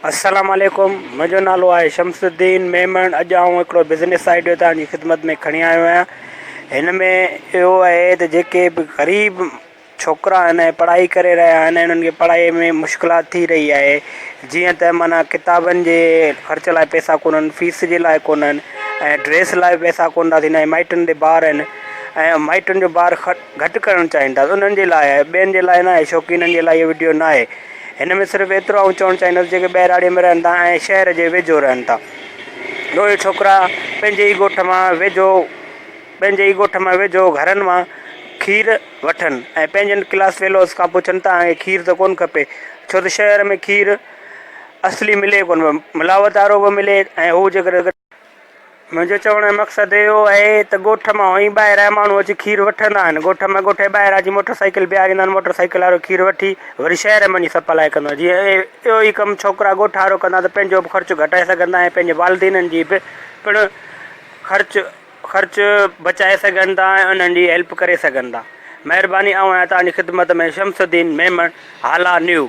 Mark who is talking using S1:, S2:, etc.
S1: अस्सलाम वालेकुम। मुंहिंजो नालो आहे शमसुद्दीन मेमन। अॼु आउं हिकिड़ो बिज़नेस आइडियो तव्हांजी ख़िदमत में खणी आयो आहियां। हिन में इहो आहे त जेके बि ग़रीब छोकिरा आहिनि पढ़ाई करे रहिया आहिनि, उन्हनि खे पढ़ाईअ में मुश्किलात थी रही आहे। जीअं त माना किताबनि जे ख़र्च लाइ पैसा कोन्हनि, फीस जे लाइ कोन्हनि, ऐं ड्रेस लाइ पैसा कोन था थींदा आहिनि। माइटनि जे ॿार आहिनि ऐं माइटनि जो ॿार घटि करणु चाहिनि था, उन्हनि जे लाइ आहे, ॿियनि जे लाइ न आहे। शौक़ीननि जे लाइ इहो वीडियो न आहे। हिन में सिर्फ़ु एतिरो आउं चवणु चाहींदुसि जेके ॿाहिराड़ीअ में रहनि था ऐं शहर जे वेझो रहनि था, उहे छोकिरा पंहिंजे ई ॻोठ मां वेझो घरनि मां खीरु वठनि ऐं पंहिंजनि क्लास फेलोज़ खां पुछनि था ऐं खीरु त कोन खपे, छो त शहर में खीरु असली मिले कोन, मिलावट वारो बि मिले। ऐं हू जेकर मुंहिंजो चवण जो मक़सदु इहो आहे त ॻोठ मां ई ॿाहिरां माण्हू अची खीरु वठंदा आहिनि, ॻोठ जे ॿाहिरां अची मोटरसाइकिल बीहारींदा आहिनि, मोटरसाइकिल वारो खीरु वठी वरी शहर में वञी सप्लाई कंदो आहे। जीअं इहो ई कमु छोकिरा ॻोठ वारो कंदा त पंहिंजो बि ख़र्चु घटाए सघंदा ऐं पंहिंजे वालिदिननि जी बि पिणु ख़र्चु बचाए सघनि था ऐं उन्हनि जी हेल्प करे सघनि था। महिरबानी। आउं आहियां तव्हांजी ख़िदमत में शमसुद्दीन मेमन, हाला न्यू।